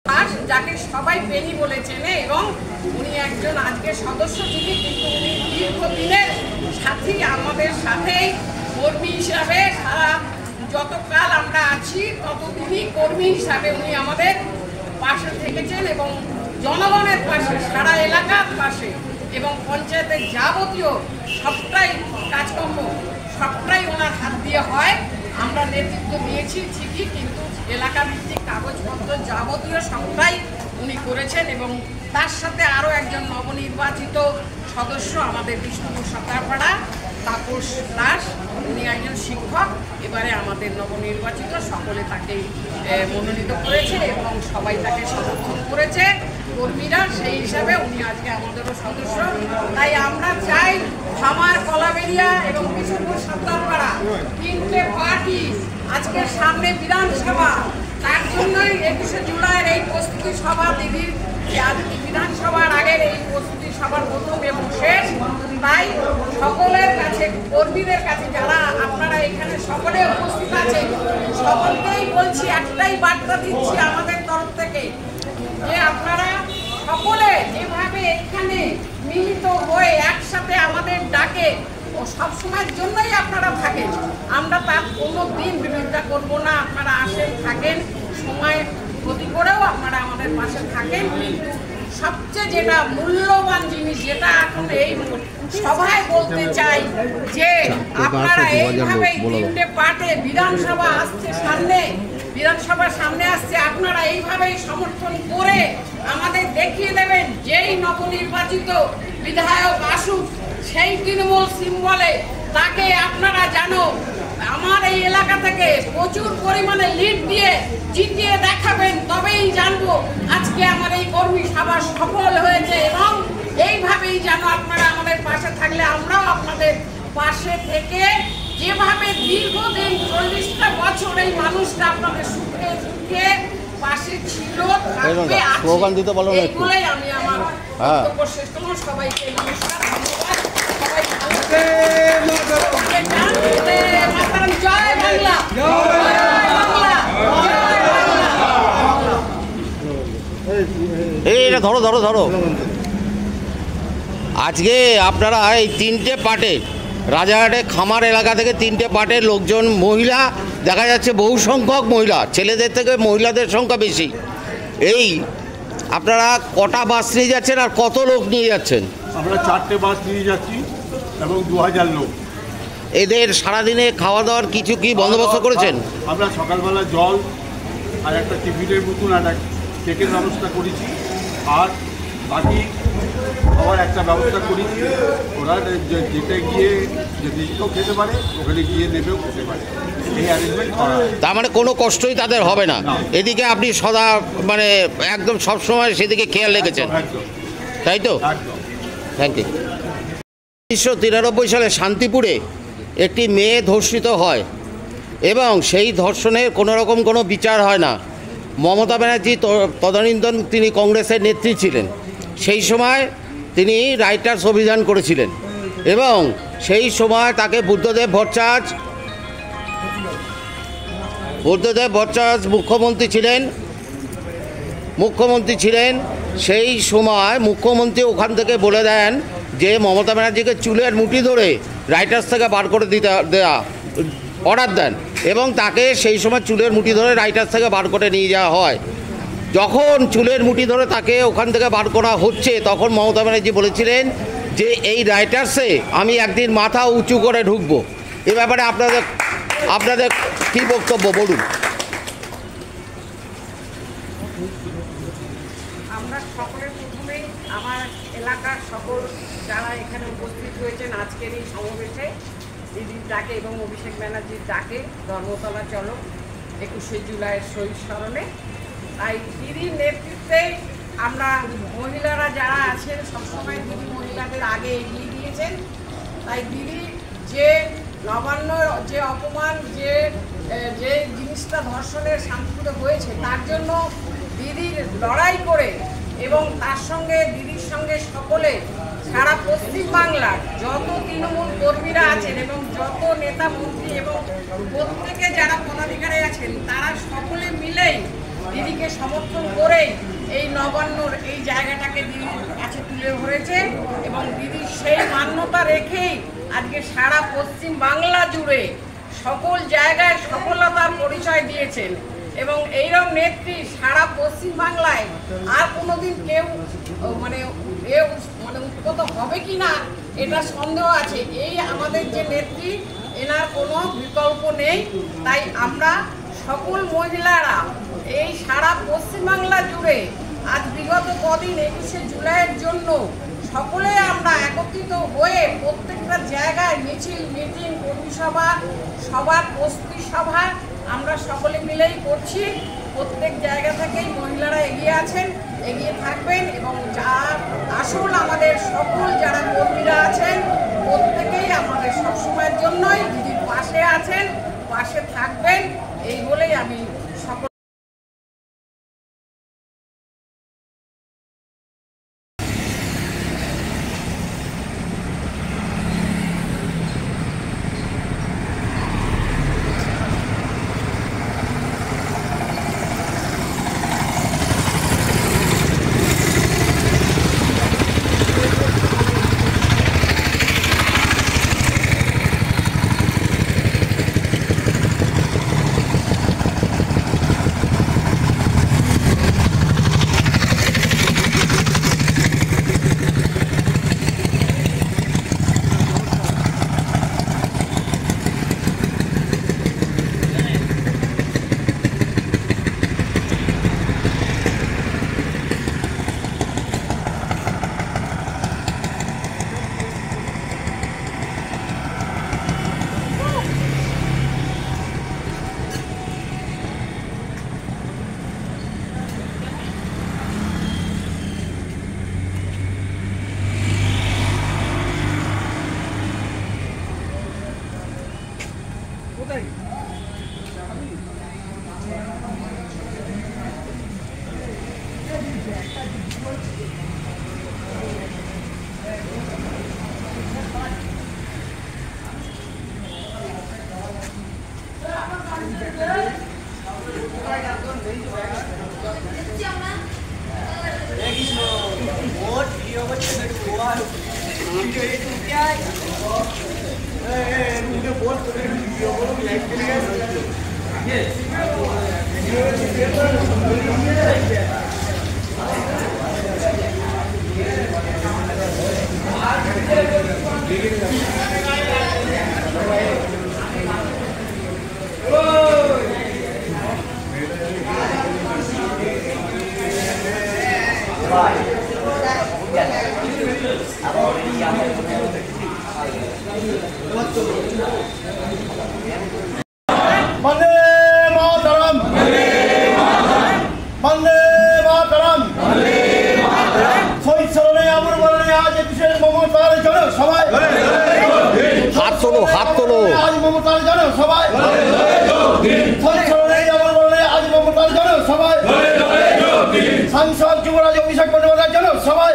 যাকে সবাই পেনি বলে চেনে এবং উনি একজন আজকের সদস্য ঠিকই, কিন্তু উনি দীর্ঘদিনের সাথী, আমাদের সাথেই কর্মী হিসাবে সারা যতকাল আমরা আছি ততদিনই কর্মী হিসাবে উনি আমাদের পাশে থেকেছেন এবং জনগণের পাশে, সারা এলাকার পাশে এবং পঞ্চায়েতের যাবতীয় সবটাই কাজকর্ম সবটাই ওনার হাত দিয়ে হয়। আমরা নেতৃত্ব দিয়েছি ঠিকই, কিন্তু এলাকা ভিত্তিক কাগজপত্র যাবতীয় সবটাই উনি করেছেন এবং তার সাথে আরও একজন নবনির্বাচিত সদস্য আমাদের বিষ্ণুপুর সরকারপাড়া তাপস দাস, উনি একজন শিক্ষক, এবারে আমাদের নবনির্বাচিত, সকলে তাকে মনোনীত করেছে এবং সবাই তাকে সমর্থন করেছে কর্মীরা, সেই হিসাবে উনি আজকে আমাদেরও সদস্য। তাই আমরা চাই খামার, কলাবেড়িয়া এবং বিষ্ণুপুর সরকারপাড়া তিনটে পার্টি আজকের সামনে বিধানসভা, তার জন্যই 21শে জুলাইয়ের এই প্রস্তুতি সভা, দিদির আজকে বিধানসভার আগের এই প্রস্তুতি সভার প্রথম এবং শেষ। তাই সকলের কাছে, কর্মীদের কাছে, যারা আপনারা এখানে সকলে উপস্থিত আছেন, সকলকেই বলছি, একটাই বার্তা দিচ্ছি আমাদের তরফ থেকে, যে আপনারা সকলে যেভাবে এখানে মিলিত হয়ে একসাথে আমাদের ডাকে ও সবসময়ের জন্যই আপনারা থাকেন, আমরা তার কোনো দিন বিরোধিতা করব না। আপনারা আসেন, থাকেন, সময় ক্ষতি করেও আপনারা আমাদের পাশে থাকেন, কিন্তু সবচেয়ে যেটা মূল্যবান জিনিস, যেটা এখন এই সভায় বলতে চাই, যে আপনারা এইভাবেই তিনটে পার্টে বিধানসভা আসছে সামনে, বিধানসভার সামনে আসছে, আপনারা এইভাবেই সমর্থন করে আমাদের দেখিয়ে দেবেন যেই নবনির্বাচিত বিধায়ক আসুক সেই তৃণমূল সিম্বলে তাকে আপনারা জানো আমার এই এলাকা থেকে প্রচুর পরিমাণে লিড দিয়ে জিতিয়ে দেখাবেন, তবেই জানবো আজকে আমার এই কর্মী সভা সফল হয়েছে। এবং এইভাবেই যেন আপনারা আমাদের পাশে থাকলে আমরাও আপনাদের পাশে থেকে, যেভাবে দীর্ঘদিন 40টা বছর এই মানুষটা আপনাদের সুখে সুখে পাশে ছিল, থাকবে, এইগুলোই আমি আমার বক্তব্য শেষ করলাম। সবাইকে নমস্কার, ধন্যবাদ, সবাই জয় বাংলা, এইটা ধরো ধরো ধরো। আজকে আপনারা এই তিনটে পার্টের, রাজারহাটে খামার এলাকা থেকে তিনটে পার্টের লোকজন, মহিলা দেখা যাচ্ছে বহু সংখ্যক মহিলা, ছেলেদের থেকে মহিলাদের সংখ্যা বেশি। এই আপনারা কটা বাস নিয়ে যাচ্ছেন আর কত লোক নিয়ে যাচ্ছেন? আমরা 4টে বাস নিয়ে যাচ্ছি এবং 2000 লোক। এদের সারাদিনে খাওয়া দাওয়ার কিছু কি বন্দোবস্ত করেছেন? আমরা সকালবেলা জল আর একটা টিফিনের মতন আর এক কেকের ব্যবস্থা করেছি, আর বাকি খাবার একটা ব্যবস্থা করেছি। ওরা যেতে গিয়ে যদি কেউ খেতে পারে ওখানে গিয়ে নেবেও খেতে পারে, এই অ্যারেঞ্জমেন্ট করা। তার মানে কোনো কষ্টই তাদের হবে না। এদিকে আপনি সদা মানে একদম সবসময় সেদিকে খেয়াল রেখেছেন, তাই তো? Thank you. 1993 সালে শান্তিপুরে একটি মেয়ে ধর্ষিত হয় এবং সেই ধর্ষণের কোনোরকম কোনো বিচার হয় না। মমতা ব্যানার্জি তদানীন্তন তিনি কংগ্রেসের নেত্রী ছিলেন, সেই সময় তিনি রাইটার্স অভিযান করেছিলেন এবং সেই সময় তাকে বুদ্ধদেব ভট্টাচার্য মুখ্যমন্ত্রী ছিলেন। সেই সময় মুখ্যমন্ত্রী ওখান থেকে বলে দেন যে মমতা ব্যানার্জিকে চুলের মুঠি ধরে রাইটার্স থেকে বার করে দেওয়া অর্ডার দেন এবং তাকে সেই সময় চুলের মুঠি ধরে রাইটার্স থেকে বার করে নিয়ে যাওয়া হয়। যখন চুলের মুঠি ধরে তাকে ওখান থেকে বার করা হচ্ছে, তখন মমতা ব্যানার্জি বলেছিলেন যে এই রাইটার্সে আমি একদিন মাথা উঁচু করে ঢুকবো। এ ব্যাপারে আপনাদের কী বক্তব্য বলুন? আমরা সকলের প্রথমেই আমার এলাকার সকল যারা এখানে উপস্থিত হয়েছেন আজকের এই সমাবেশে, দিদির ডাকে এবং অভিষেক ব্যানার্জির ডাকে ধর্মতলা চলো 21শে জুলাইয়ের শহীদ স্মরণে, তাই দিদির নেতৃত্বে আমরা মহিলারা যারা আছেন সবসময় দিদি মহিলাদের আগে এগিয়ে দিয়েছেন। তাই দিদি যে নবান্ন, যে অপমান, যে জিনিসটা ধর্ষণের শান্তিপুরে হয়েছে, তার জন্য দিদির লড়াই করে এবং তার সঙ্গে দিদির সঙ্গে সকলে সারা পশ্চিমবাংলার যত তৃণমূল কর্মীরা আছেন এবং যত নেতা মন্ত্রী এবং প্রত্যেকে যারা পদাধিকারী আছেন, তারা সকলে মিলেই দিদিকে সমর্থন করেই এই নবান্নর এই জায়গাটাকে দিদির কাছে তুলে ধরেছে এবং দিদির সেই মান্যতা রেখেই আজকে সারা পশ্চিম বাংলা জুড়ে সকল জায়গায় সফলতার পরিচয় দিয়েছেন এবং এইরকম নেত্রী সারা পশ্চিম বাংলায় আর কোনোদিন কেউ মানে উৎপত হবে কি না এটা সন্দেহ আছে। এই আমাদের যে নেত্রী এনার কোনো বিকল্প নেই। তাই আমরা সকল মহিলারা এই সারা পশ্চিমবাংলা জুড়ে আজ বিগত কদিন 21শে জুলাইয়ের জন্য সকলে আমরা একত্রিত হয়ে প্রত্যেকটা জায়গায় মিছিল, মিটিং, কর্মী সভা, সবার প্রস্তুতি সভা আমরা সকলে মিলেই করছি। প্রত্যেক জায়গা থেকেই মহিলারা এগিয়ে আছেন, এগিয়ে থাকবেন এবং যা আসল আমাদের সকল যারা কর্মীরা আছেন প্রত্যেকেই আমাদের সবসময়ের জন্যই দিদির পাশে আছেন, পাশে থাকবেন, এই বলেই আমি সকল হাত তোলো আজ মমতার জানো সবাই আজ মমতার জানো সবাই সাংসদ যুবরাজ অভিষেক বন্দ্যোপাধ্যায় জানো সবাই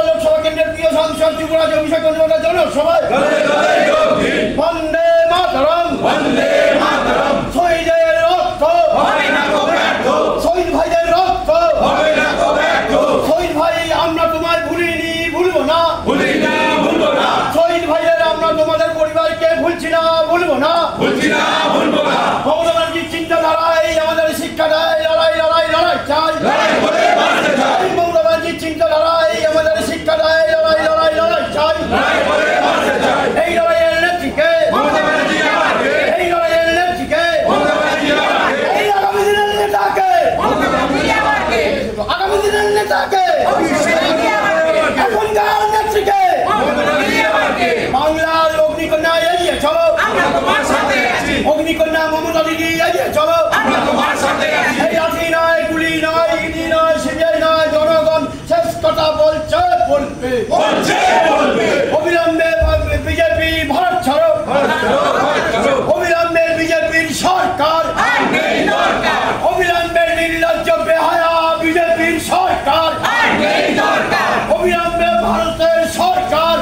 লোকসভা কেন্দ্রের প্রিয় সাংসদ যুবরাজ অভিষেক বন্দ্যোপাধ্যায় জানো সবাই বন্দে মাতরম শহীদের রক্ত শহীদ ভাইদের রক্ত শহীদ ভাই আমরা তোমার ভুলিনি ভুলবো না শহীদ ভাইয়ের আমরা তোমাদের পরিবারকে ভুলছি না ভুলবো না মমতা ব্যানার্জির চিন্তাধারায় আমাদের শিক্ষা দেয় লড়াই লড়াই লড়াই চাই মমতা ব্যানার্জির চিন্তাধারায় আমাদের শিক্ষা দেয় লড়াই লড়াই লড়াই চাই এই লড়াইয়ের নেত্রীকে এই লড়াইয়ের নেত্রীকে এই আগামী দিনের নেতাকে আগামী দিনের নেতাকে এখনকার নেত্রীকে বাংলার অগ্নিকন্যা এগিয়ে চলো অগ্নিকন্যা মমতা দিদি এগিয়ে চলো এই লাঠি নয় গুলি নয় ইডি নয় সিবিআই নয় জনগণ শেষ কথা বলছে বলবে অবিলম্বে বিজেপি ভারত ছাড়ো অবিলম্বে বিজেপির সরকার অবিলম্বে নির্লজ্জ বেহায়া বিজেপির সরকার অবিলম্বে ভারতের সরকার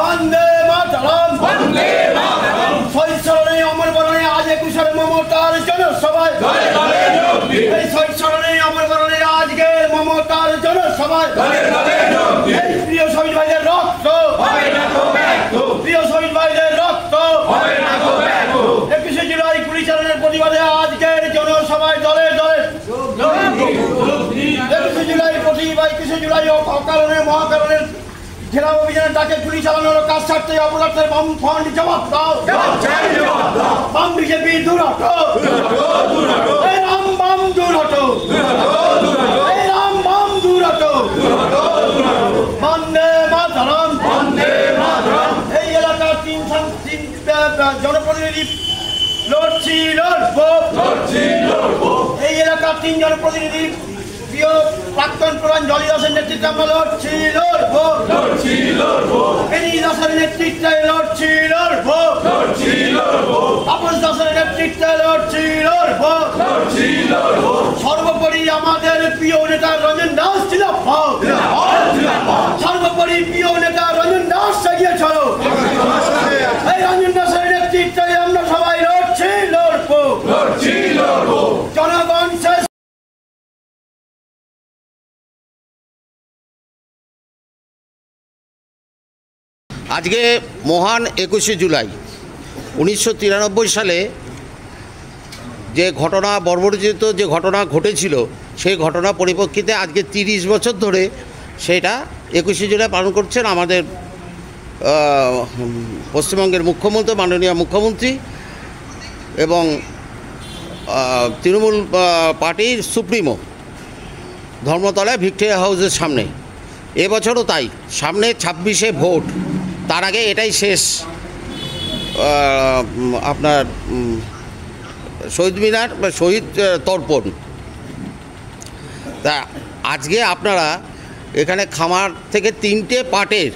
বন্দে মাতরম শহীদ স্মরণে অমর বরণে আজ 21শে জনসভায় এই প্রিয় শহীদ ভাইদের রক্ত প্রিয় শহীদ ভাইদের রক্ত 21শে জুলাই গুলি চালানোর প্রতিবাদে আজকের জনসভায় দলে দলে 21শে জুলাই প্রতিবাদ 21শে জুলাই অকারণে মহাকারণের জেলা অভিযানের ডাকে গুলি চালানোর কাজ ছাড়তে অপরাধের বাম ফ্রন্ট জবাব দাও বাম বিজেপি দূর হটো এই রাম বাম দূর হটো এই রাম বাম দূর হটো বন্দে মাতরম এই এলাকার তিন জনপ্রতিনিধি লড়ছি লড়বো এই এলাকার 3 জনপ্রতিনিধি প্রিয় প্রাক্তন প্রধান জলি দাসের নেতৃত্বে আমরা লড়ছি লড়বো বেনি দাসের নেতৃত্বে লড়ছি লড়বো তাপস দাসের নেতৃত্বে লড়ছি লড়বো সর্বোপরি আমাদের প্রিয় নেতা রঞ্জন দাস জিন্দাবাদ সর্বোপরি প্রিয় নেতা রঞ্জন দাস এগিয়ে চলো এই রঞ্জন দাসের নেতৃত্বে আমরা সবাই লড়ছি লড়বো জনগণ শেষ আজকে মহান 21শে জুলাই 1993 সালে যে ঘটনা বর্বরচিত যে ঘটনা ঘটেছিল সেই ঘটনা পরিপ্রেক্ষিতে আজকে 30 বছর ধরে সেটা 21শে জুলাই পালন করছেন আমাদের পশ্চিমবঙ্গের মুখ্যমন্ত্রী মাননীয় মুখ্যমন্ত্রী এবং তৃণমূল পার্টির সুপ্রিমো ধর্মতলায় ভিক্টোরিয়া হাউসের সামনে। এবছরও তাই, সামনে 26শে ভোট, তার আগে এটাই শেষ আপনার শহীদ মিনার বা শহীদ তর্পণ। তা আজকে আপনারা এখানে খামার থেকে 3টে পার্টের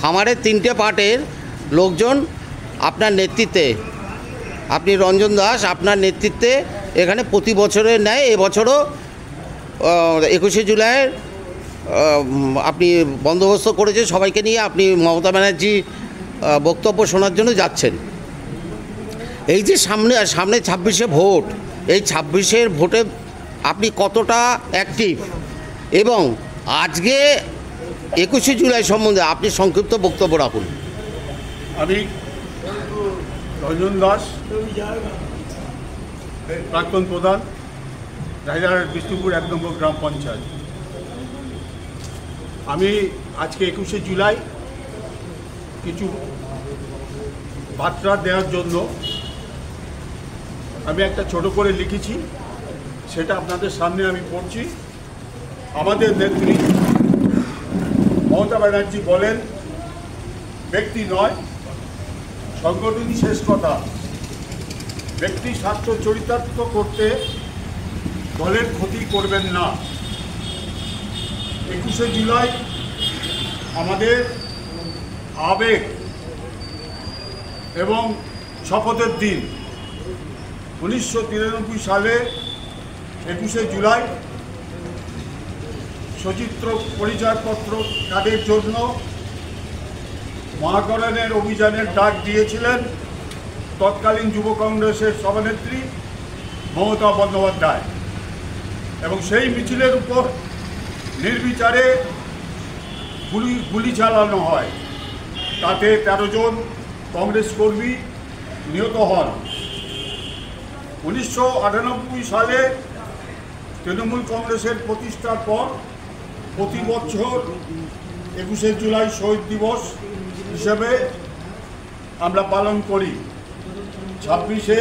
খামারের 3টে পার্টের লোকজন আপনার নেতৃত্বে, আপনি রঞ্জন দাস আপনার নেতৃত্বে এখানে প্রতি বছরের ন্যায় এবছরও 21শে জুলাইয়ের আপনি বন্দোবস্ত করেছে সবাইকে নিয়ে আপনি মমতা ব্যানার্জি বক্তব্য শোনার জন্য যাচ্ছেন। এই যে সামনে 26শে ভোট, এই 26শের ভোটে আপনি কতটা অ্যাক্টিভ এবং আজকে 21শে জুলাই সম্বন্ধে আপনি সংক্ষিপ্ত বক্তব্য রাখুন। আমি রঞ্জন দাস, প্রাক্তন প্রধান, রায়দার বিষ্ণুপুর 1 নম্বর গ্রাম পঞ্চায়েত। আমি আজকে 21শে জুলাই কিছু বার্তা দেওয়ার জন্য আমি একটা ছোট করে লিখেছি, সেটা আপনাদের সামনে আমি পড়ছি। আমাদের নেত্রী মমতা ব্যানার্জি বলেন, ব্যক্তি নয় সংগঠনই শেষ কথা, ব্যক্তি স্বার্থ চরিতার্থ করতে দলের ক্ষতি করবেন না। 21শে জুলাই আমাদের আবেগ এবং শপথের দিন। 1993 সালে 21শে জুলাই সচিত্র পরিচয়পত্র কার্ডের জন্য মহাকরণের অভিযানের ডাক দিয়েছিলেন তৎকালীন যুব কংগ্রেসের সভানেত্রী মমতা বন্দ্যোপাধ্যায়, এবং সেই মিছিলের উপর নির্বিচারে গুলি চালানো হয়। তাতে 13 জন কংগ্রেস কর্মী নিহত হন। 1998 সালে তৃণমূল কংগ্রেসের প্রতিষ্ঠার পর প্রতি বছর 21শে জুলাই শহীদ দিবস হিসেবে আমরা পালন করি। 26শে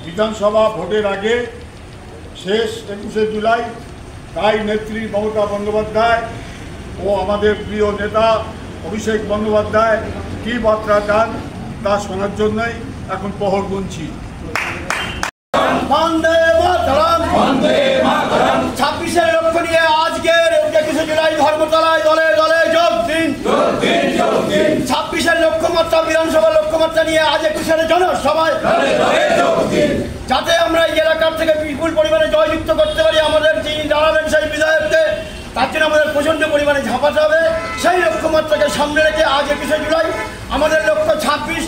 বিধানসভা ভোটের আগে শেষ 21শে জুলাই, তাই নেত্রী মমতা বন্দ্যোপাধ্যায় ও আমাদের প্রিয় নেতা অভিষেক বন্দ্যোপাধ্যায় কী বার্তা দেন তা শোনার জন্যই এখন প্রহর গুনছি। বন্দে মাতরম, 26-এর লক্ষ্য নিয়ে আজকের 21শে জুলাই ধর্মতলায় দলে দলে যোগ দিন। 26-এর লক্ষ্যমাত্রা, বিধানসভা লক্ষ্যমাত্রা নিয়ে আজ 21-এর জনসভায় যাতে আমরা এই এলাকার থেকে বিপুল পরিমাণে জয়যুক্ত করতে পারি, আমাদের যিনি দাঁড়াবেন সেই বিধায়ককে, তার জন্য আমাদের প্রচণ্ড পরিমাণে ঝাঁপাতে হবে। সেই লক্ষ্যমাত্রাকে সামনে রেখে আজ 21শে জুলাই আমাদের লক্ষ্য 26,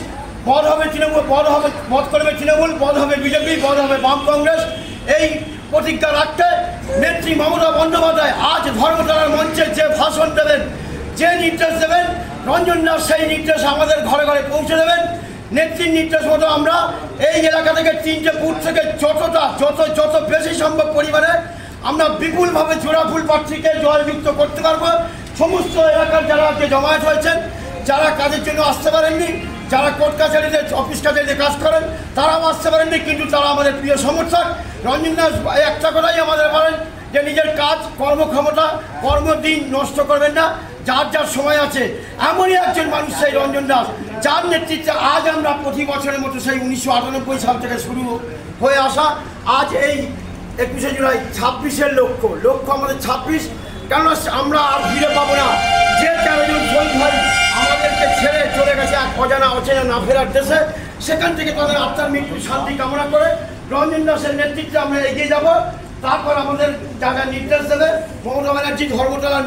পদ হবে তৃণমূল, পদ করবে তৃণমূল, পদ হবে বিজেপি, পদ হবে বাম কংগ্রেস। এই প্রতিজ্ঞা রাখতে নেত্রী মমতা বন্দ্যোপাধ্যায় আজ ধর্মতলার মঞ্চে যে ভাষণ দেবেন, যে নির্দেশ দেবেন, রঞ্জন দাস সেই নির্দেশ আমাদের ঘরে ঘরে পৌঁছে দেবেন। নেত্রীর নির্দেশ মতো আমরা এই এলাকা থেকে 3টে বুথ থেকে যত বেশি সম্ভব পরিমাণে আমরা বিপুলভাবে জোড়াফুল প্রার্থীকে জয়যুক্ত করতে পারবো। সমস্ত এলাকার যারা আজকে জমায়েত হয়েছেন, যারা কাজের জন্য আসতে পারেননি, যারা কোর্ট কাছারিতে অফিস কাছারিতে কাজ করেন তারাও আসতে পারেননি, কিন্তু তারা আমাদের প্রিয় সমর্থক। রঞ্জন দাস একটা কথাই আমাদের বলেন যে নিজের কাজ, কর্মক্ষমতা, কর্মদিন নষ্ট করবেন না, যার যার সময় আছে। এমনই একজন মানুষ সেই রঞ্জন দাস, যার নেতৃত্বে আজ আমরা প্রতি বছরের মতো সেই 1998 সাল থেকে শুরু হয়ে আসা আজ এই 21শে জুলাই 26-এর লক্ষ্য আমাদের 26। কেননা আমরা আর ফিরে পাবো না যে 13 জন শহীদ ভাই আমাদেরকে ছেড়ে চলে গেছে এক অজানা অচেনা না ফেরার দেশে। সেখান থেকে তাদের আত্মার মৃত্যু শান্তি কামনা করে রঞ্জন দাসের নেতৃত্বে আমরা এগিয়ে যাব। তারপর আমাদের যা নির্দেশ দেবে মমতা ব্যানার্জি ধর্মতলার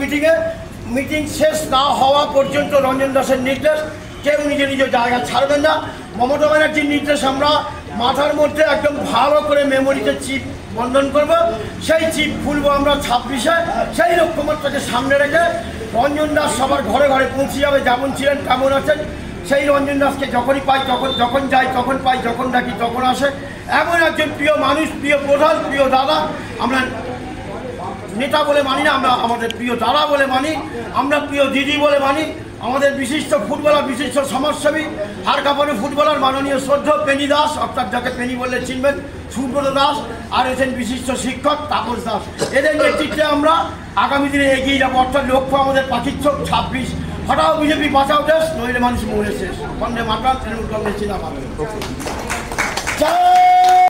মিটিং শেষ না হওয়া পর্যন্ত রঞ্জন দাসের নির্দেশ, কেউ নিজ জায়গা ছাড়বেন না। মমতা ব্যানার্জির নির্দেশ আমরা মাথার মধ্যে একদম ভালো করে মেমোরিতে চিপ বন্ধন করব, সেই চিপ খুলবো আমরা 26-এ। সেই লক্ষ্যমাত্রাকে সামনে রেখে রঞ্জন দাস সবার ঘরে ঘরে পৌঁছে যাবে। যেমন ছিলেন কেমন আছেন, সেই রঞ্জন দাসকে যখনই পাই যখন যাই তখন পাই, যখন ডাকি তখন আসে। এমন একজন প্রিয় মানুষ, প্রিয় প্রধান, প্রিয় দাদা। আমরা নেতা বলে মানি না, আমরা আমাদের প্রিয় দাদা বলে মানি, আমরা প্রিয় দিদি বলে মানি। আমাদের বিশিষ্ট ফুটবলার, বিশিষ্ট সমাজসেবী, হাড় কাঁপানো ফুটবলার মাননীয় শ্রদ্ধেয় পেনি দাস, অর্থাৎ যাকে পেনি বললে চিনবেন, সুব্রত দাস, আর এসেন বিশিষ্ট শিক্ষক তাপস দাস। এদের নেতৃত্বে আমরা আগামী দিনে এগিয়ে যাবো। অর্থাৎ লক্ষ্য আমাদের পাখির চোখ 26। হটাও বিজেপি, বাঁচাও দেশ, নইলে মানুষ মরে শেষ। বন্দে মাতরম, তৃণমূল কংগ্রেস জিন্দাবাদ।